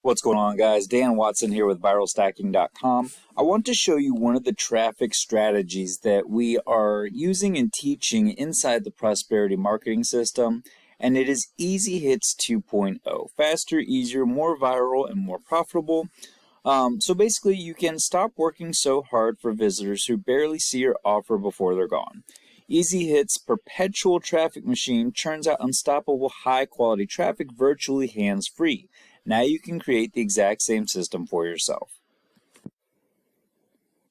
What's going on, guys? Dan Watson here with ViralStacking.com. I want to show you one of the traffic strategies that we are using and teaching inside the prosperity marketing system, and it is EZHitzs 2.0. Faster, easier, more viral, and more profitable. So basically, you can stop working so hard for visitors who barely see your offer before they're gone. EZHitzs' Perpetual traffic machine churns out unstoppable high-quality traffic virtually hands-free. Now you can create the exact same system for yourself.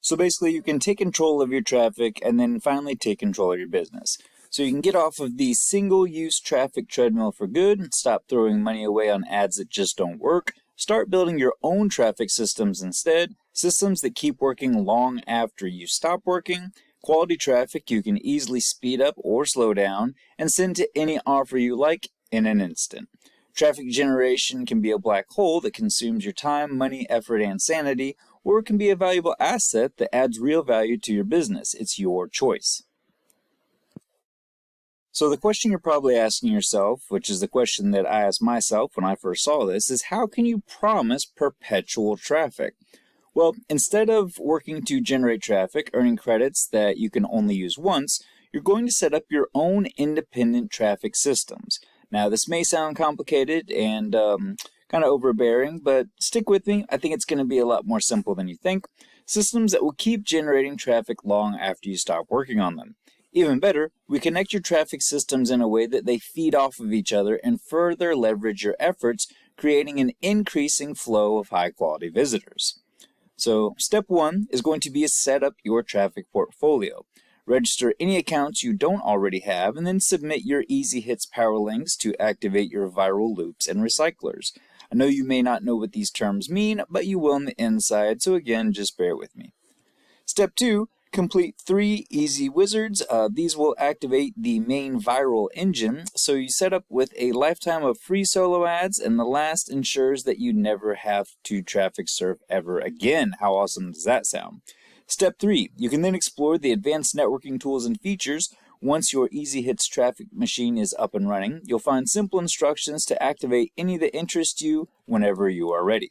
So basically, you can take control of your traffic and then finally take control of your business. So you can get off of the single-use traffic treadmill for good, stop throwing money away on ads that just don't work, start building your own traffic systems instead, systems that keep working long after you stop working, quality traffic you can easily speed up or slow down, and send to any offer you like in an instant. Traffic generation can be a black hole that consumes your time, money, effort, and sanity, or it can be a valuable asset that adds real value to your business. It's your choice. So the question you're probably asking yourself, which is the question that I asked myself when I first saw this, is how can you promise perpetual traffic? Well, instead of working to generate traffic, earning credits that you can only use once, you're going to set up your own independent traffic systems. Now, this may sound complicated and kind of overbearing, but stick with me. I think it's going to be a lot more simple than you think. Systems that will keep generating traffic long after you stop working on them. Even better, we connect your traffic systems in a way that they feed off of each other and further leverage your efforts, creating an increasing flow of high-quality visitors. So, step one is going to be to set up your traffic portfolio. Register any accounts you don't already have, and then submit your EZHitzs power links to activate your viral loops and recyclers. I know you may not know what these terms mean, but you will on the inside, so again, just bear with me. Step 2, complete 3 EZHitzs. These will activate the main viral engine, so you set up with a lifetime of free solo ads, and the last ensures that you never have to traffic surf ever again. How awesome does that sound? Step 3, you can then explore the advanced networking tools and features. Once your EZHitzs traffic machine is up and running, you'll find simple instructions to activate any that interest you whenever you are ready.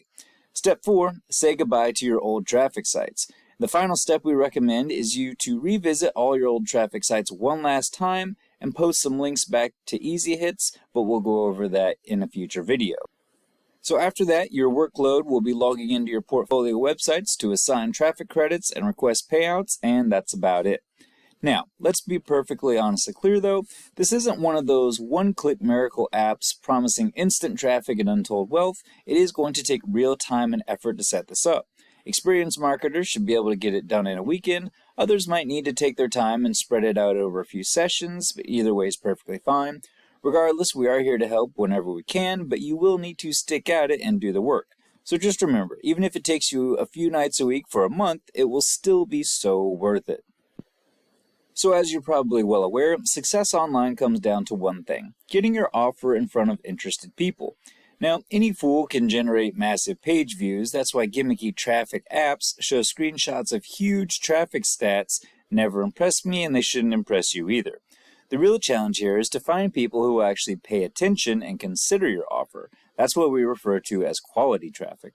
Step 4, say goodbye to your old traffic sites. The final step we recommend is you to revisit all your old traffic sites one last time and post some links back to EZHitzs, but we'll go over that in a future video. So after that, your workload will be logging into your portfolio websites to assign traffic credits and request payouts, and that's about it. Now, let's be perfectly honest and clear though, this isn't one of those one-click miracle apps promising instant traffic and untold wealth. It is going to take real time and effort to set this up. Experienced marketers should be able to get it done in a weekend. Others might need to take their time and spread it out over a few sessions, but either way is perfectly fine. Regardless, we are here to help whenever we can, but you will need to stick at it and do the work. So just remember, even if it takes you a few nights a week for a month, it will still be so worth it. So as you're probably well aware, success online comes down to one thing: getting your offer in front of interested people. Now, any fool can generate massive page views. That's why gimmicky traffic apps show screenshots of huge traffic stats never impress me, and they shouldn't impress you either. The real challenge here is to find people who actually pay attention and consider your offer. That's what we refer to as quality traffic.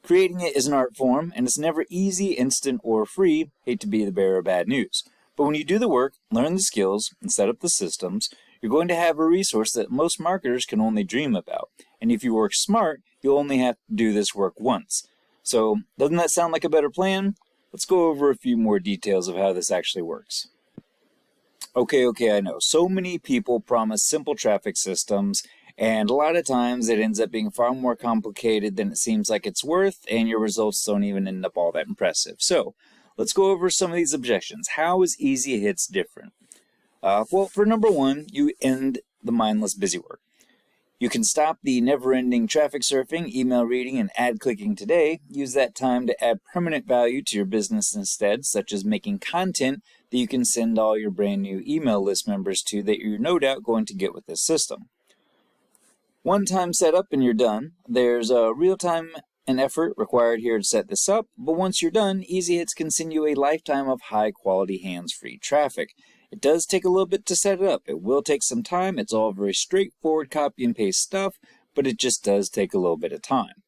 Creating it is an art form, and it's never easy, instant, or free. Hate to be the bearer of bad news. But when you do the work, learn the skills, and set up the systems, you're going to have a resource that most marketers can only dream about. And if you work smart, you'll only have to do this work once. So, doesn't that sound like a better plan? Let's go over a few more details of how this actually works. Okay, I know. So many people promise simple traffic systems, and a lot of times it ends up being far more complicated than it seems like it's worth, and your results don't even end up all that impressive. So, let's go over some of these objections. How is EZHitzs different? Well, for number one, you end the mindless busy work. You can stop the never-ending traffic surfing, email reading, and ad clicking today. Use that time to add permanent value to your business instead, such as making content that you can send all your brand new email list members to that you're no doubt going to get with this system. One time set up and you're done. There's a real time and effort required here to set this up, but once you're done, EZHitzs can send you a lifetime of high-quality hands-free traffic. It does take a little bit to set it up. It will take some time. It's all very straightforward copy and paste stuff, but it just does take a little bit of time.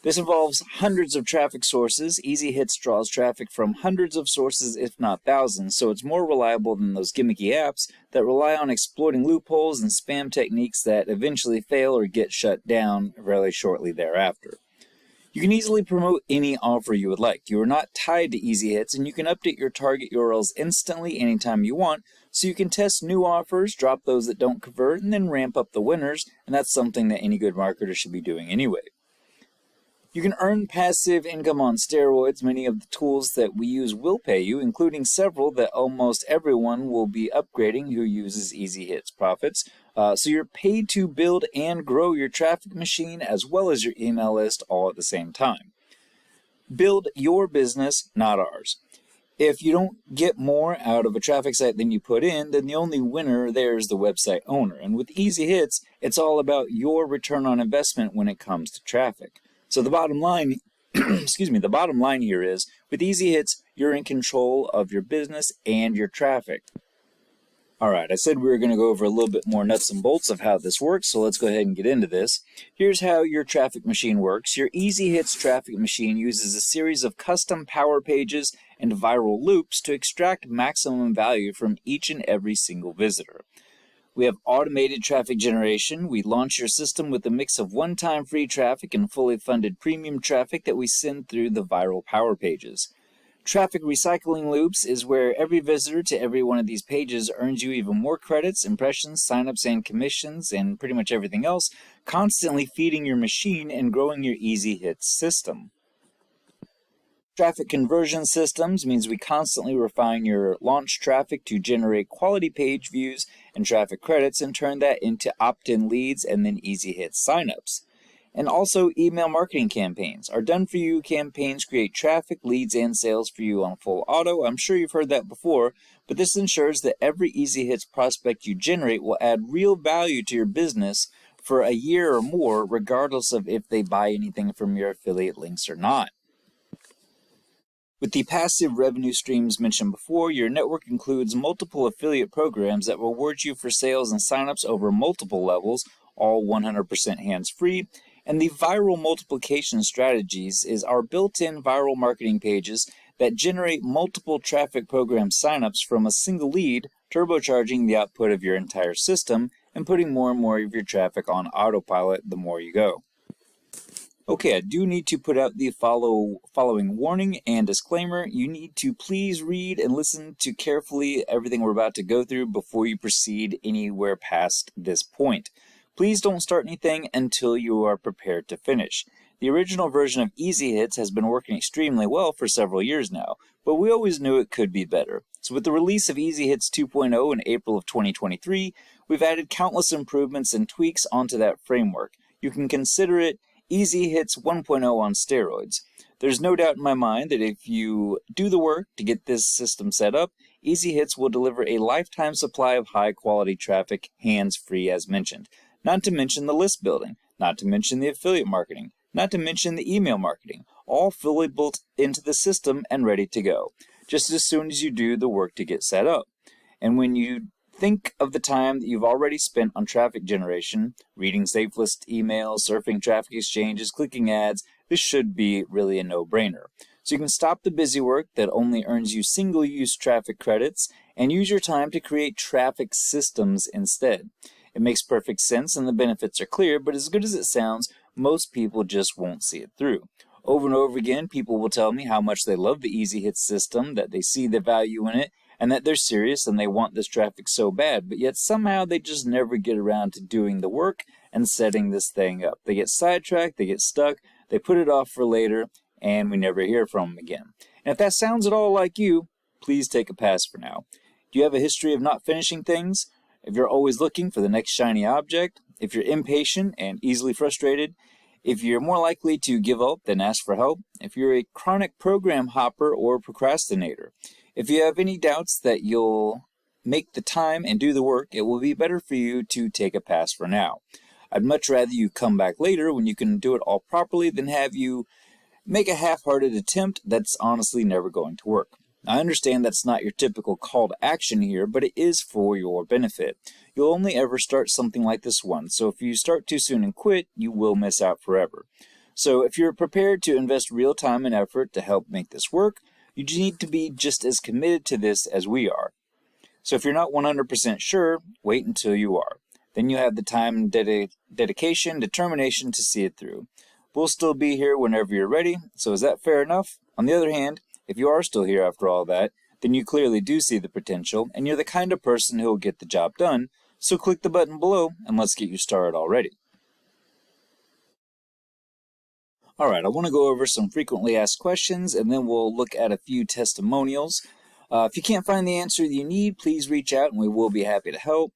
This involves hundreds of traffic sources. EZHitzs draws traffic from hundreds of sources, if not thousands, so it's more reliable than those gimmicky apps that rely on exploiting loopholes and spam techniques that eventually fail or get shut down very shortly thereafter. You can easily promote any offer you would like. You are not tied to EZHitzs, and you can update your target URLs instantly anytime you want, so you can test new offers, drop those that don't convert, and then ramp up the winners, and that's something that any good marketer should be doing anyway. You can earn passive income on steroids. Many of the tools that we use will pay you, including several that almost everyone will be upgrading who uses EZHitzs profits. So you're paid to build and grow your traffic machine as well as your email list all at the same time. Build your business, not ours. If you don't get more out of a traffic site than you put in, then the only winner there is the website owner. And with EZHitzs, it's all about your return on investment when it comes to traffic. So the bottom line, the bottom line here is, with EZHitzs, you're in control of your business and your traffic. Alright, I said we were going to go over a little bit more nuts and bolts of how this works, so let's go ahead and get into this. Here's how your traffic machine works. Your EZHitzs traffic machine uses a series of custom power pages and viral loops to extract maximum value from each and every single visitor. We have automated traffic generation. We launch your system with a mix of one-time free traffic and fully funded premium traffic that we send through the viral power pages. Traffic recycling loops is where every visitor to every one of these pages earns you even more credits, impressions, signups, and commissions, and pretty much everything else, constantly feeding your machine and growing your EZHitzs system. Traffic conversion systems means we constantly refine your launch traffic to generate quality page views and traffic credits and turn that into opt-in leads and then EZHitzs signups. And also email marketing campaigns. Our done-for-you campaigns create traffic, leads, and sales for you on full auto. I'm sure you've heard that before, but this ensures that every EZHitzs prospect you generate will add real value to your business for a year or more, regardless of if they buy anything from your affiliate links or not. With the passive revenue streams mentioned before, your network includes multiple affiliate programs that reward you for sales and signups over multiple levels, all 100% hands-free. And the viral multiplication strategies is our built-in viral marketing pages that generate multiple traffic program signups from a single lead, turbocharging the output of your entire system and putting more and more of your traffic on autopilot the more you go. Okay, I do need to put out the following warning and disclaimer. You need to please read and listen to carefully everything we're about to go through before you proceed anywhere past this point. Please don't start anything until you are prepared to finish. The original version of EZHitzs has been working extremely well for several years now, but we always knew it could be better. So with the release of EZHitzs 2.0 in April of 2023, we've added countless improvements and tweaks onto that framework. You can consider it EZHitzs 1.0 on steroids. There's no doubt in my mind that if you do the work to get this system set up, EZHitzs will deliver a lifetime supply of high-quality traffic, hands-free as mentioned. Not to mention the list building, not to mention the affiliate marketing, not to mention the email marketing, all fully built into the system and ready to go, just as soon as you do the work to get set up. And when you think of the time that you've already spent on traffic generation, reading safe list emails, surfing traffic exchanges, clicking ads, this should be really a no-brainer. So you can stop the busy work that only earns you single-use traffic credits and use your time to create traffic systems instead. It makes perfect sense and the benefits are clear, but as good as it sounds, most people just won't see it through. Over and over again, people will tell me how much they love the EZHitzs system, that they see the value in it, and that they're serious and they want this traffic so bad, but yet somehow they just never get around to doing the work and setting this thing up. They get sidetracked, they get stuck, they put it off for later, and we never hear from them again. And if that sounds at all like you, please take a pass for now. Do you have a history of not finishing things? If you're always looking for the next shiny object, if you're impatient and easily frustrated, if you're more likely to give up than ask for help, if you're a chronic program hopper or procrastinator, if you have any doubts that you'll make the time and do the work, it will be better for you to take a pass for now. I'd much rather you come back later when you can do it all properly than have you make a half-hearted attempt that's honestly never going to work. I understand that's not your typical call to action here, but it is for your benefit. You'll only ever start something like this once, so if you start too soon and quit, you will miss out forever. So if you're prepared to invest real time and effort to help make this work, you need to be just as committed to this as we are. So if you're not 100% sure, wait until you are. Then you have the time, dedication, determination to see it through. We'll still be here whenever you're ready, so is that fair enough? On the other hand, if you are still here after all that, then you clearly do see the potential, and you're the kind of person who will get the job done, so click the button below and let's get you started already. Alright, I want to go over some frequently asked questions, and then we'll look at a few testimonials. If you can't find the answer that you need, please reach out and we will be happy to help.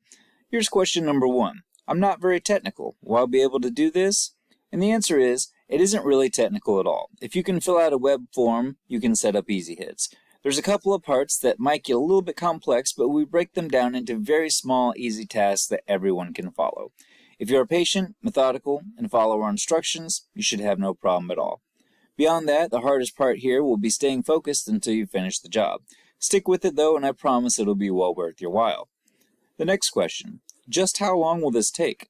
Here's question number 1. I'm not very technical. Will I be able to do this? And the answer is, it isn't really technical at all. If you can fill out a web form, you can set up EZHitzs. There's a couple of parts that might get a little bit complex, but we break them down into very small, easy tasks that everyone can follow. If you're patient, methodical, and follow our instructions, you should have no problem at all. Beyond that, the hardest part here will be staying focused until you finish the job. Stick with it though, and I promise it'll be well worth your while. The next question, just how long will this take?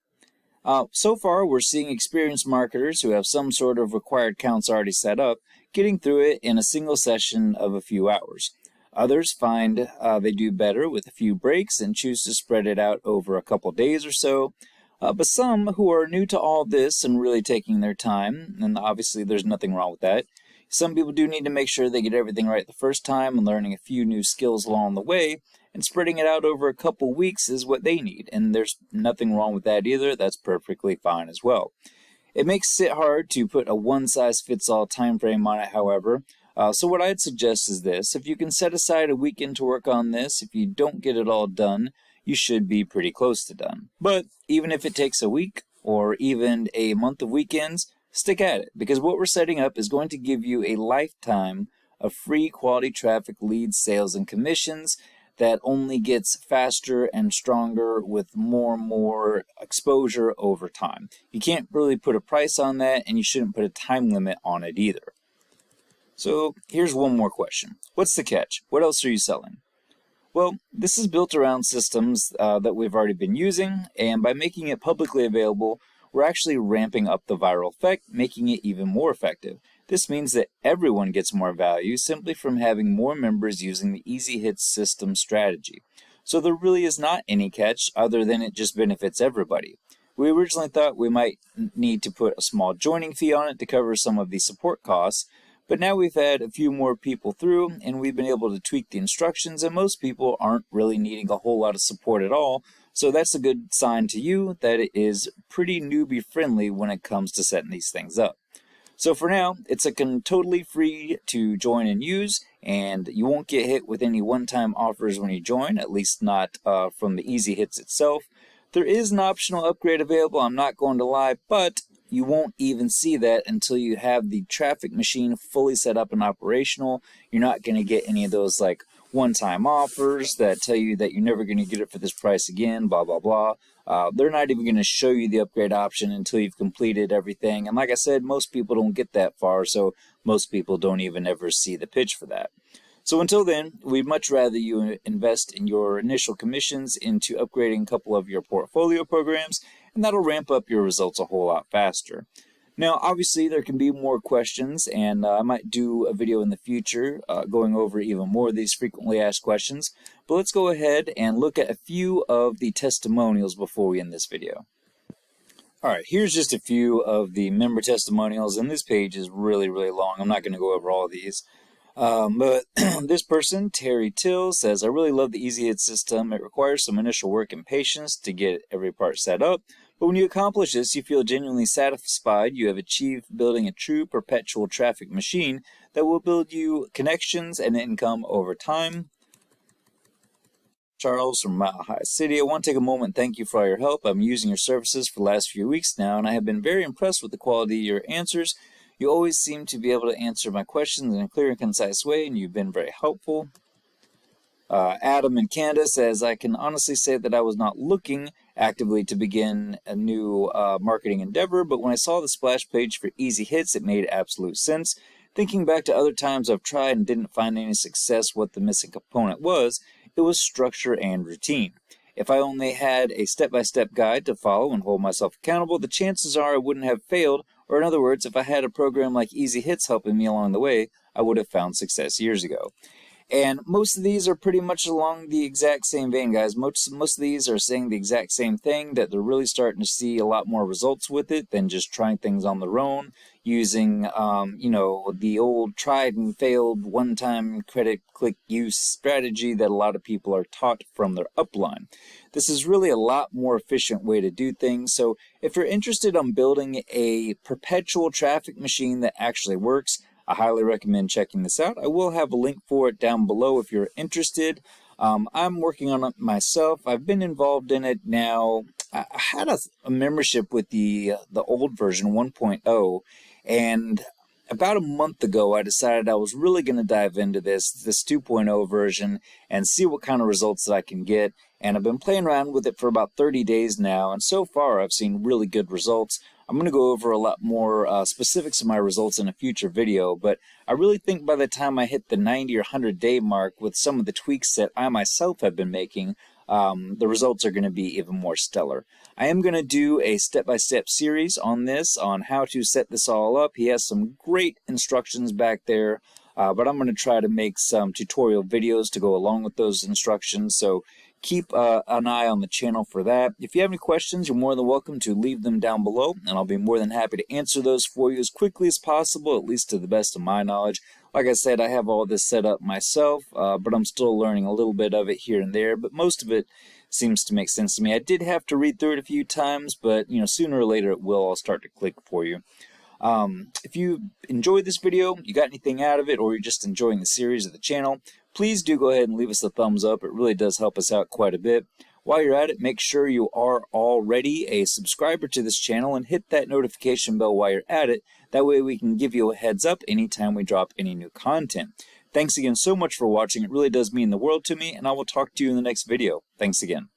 So far, we're seeing experienced marketers who have some sort of required counts already set up, getting through it in a single session of a few hours. Others find they do better with a few breaks and choose to spread it out over a couple days or so. But some who are new to all this and really taking their time, and obviously there's nothing wrong with that, some people do need to make sure they get everything right the first time and learning a few new skills along the way, and spreading it out over a couple weeks is what they need, and there's nothing wrong with that either. That's perfectly fine as well. It makes it hard to put a one-size-fits-all time frame on it, however. So what I'd suggest is this. If you can set aside a weekend to work on this, if you don't get it all done, you should be pretty close to done. But even if it takes a week or even a month of weekends, stick at it, because what we're setting up is going to give you a lifetime of free quality traffic, leads, sales, and commissions that only gets faster and stronger with more and more exposure over time. You can't really put a price on that, and you shouldn't put a time limit on it either. So here's one more question. What's the catch? What else are you selling? Well, this is built around systems that we've already been using, and by making it publicly available, we're actually ramping up the viral effect, making it even more effective. This means that everyone gets more value simply from having more members using the EZHitzs system strategy. So there really is not any catch other than it just benefits everybody. We originally thought we might need to put a small joining fee on it to cover some of the support costs, but now we've had a few more people through and we've been able to tweak the instructions, and most people aren't really needing a whole lot of support at all. So that's a good sign to you that it is pretty newbie friendly when it comes to setting these things up. So for now, it's totally free to join and use, and you won't get hit with any one-time offers when you join, at least not from the EZHitzs itself. There is an optional upgrade available, I'm not going to lie, but you won't even see that until you have the traffic machine fully set up and operational. You're not going to get any of those like one-time offers that tell you that you're never going to get it for this price again, blah, blah, blah. They're not even going to show you the upgrade option until you've completed everything. And like I said, most people don't get that far, so most people don't even ever see the pitch for that. So until then, we'd much rather you invest in your initial commissions into upgrading a couple of your portfolio programs, and that'll ramp up your results a whole lot faster. Now, obviously, there can be more questions, and I might do a video in the future going over even more of these frequently asked questions. But let's go ahead and look at a few of the testimonials before we end this video. Alright, here's just a few of the member testimonials, and this page is really, really long. I'm not going to go over all of these. But this person, Terry Till, says, I really love the EZHitzs system. It requires some initial work and patience to get every part set up. But when you accomplish this, you feel genuinely satisfied. You have achieved building a true perpetual traffic machine that will build you connections and income over time. Charles from Mile High City, I want to take a moment and thank you for all your help. I'm using your services for the last few weeks now, and I have been very impressed with the quality of your answers. You always seem to be able to answer my questions in a clear and concise way, and you've been very helpful. Adam in Canada says, I can honestly say that I was not looking actively to begin a new marketing endeavor, but when I saw the splash page for EZHitzs, it made absolute sense. Thinking back to other times I've tried and didn't find any success, what the missing component was, it was structure and routine. If I only had a step-by-step guide to follow and hold myself accountable, the chances are I wouldn't have failed Or in other words, if I had a program like EZHitzs helping me along the way, I would have found success years ago. And most of these are pretty much along the exact same vein, guys. Most of these are saying the exact same thing, that they're really starting to see a lot more results with it than just trying things on their own, using, the old tried and failed one-time credit click use strategy that a lot of people are taught from their upline. This is really a lot more efficient way to do things. So if you're interested in building a perpetual traffic machine that actually works, I highly recommend checking this out. I will have a link for it down below if you're interested. I'm working on it myself. I've been involved in it now. I had a membership with the old version 1.0, and about a month ago I decided I was really going to dive into this 2.0 version and see what kind of results that I can get. And I've been playing around with it for about 30 days now, and so far I've seen really good results. I'm going to go over a lot more specifics of my results in a future video, but I really think by the time I hit the 90 or 100 day mark with some of the tweaks that I myself have been making, the results are going to be even more stellar. I am going to do a step-by-step series on this, on how to set this all up. He has some great instructions back there, but I'm going to try to make some tutorial videos to go along with those instructions, so keep an eye on the channel for that. If you have any questions, you're more than welcome to leave them down below, and I'll be more than happy to answer those for you as quickly as possible, at least to the best of my knowledge. Like I said, I have all this set up myself, but I'm still learning a little bit of it here and there, but most of it seems to make sense to me. I did have to read through it a few times, but sooner or later it will all start to click for you. If you enjoyed this video, you got anything out of it, or you're just enjoying the series of the channel, please do go ahead and leave us a thumbs up. It really does help us out quite a bit. While you're at it, make sure you are already a subscriber to this channel and hit that notification bell while you're at it. That way we can give you a heads up anytime we drop any new content. Thanks again so much for watching. It really does mean the world to me, and I will talk to you in the next video. Thanks again.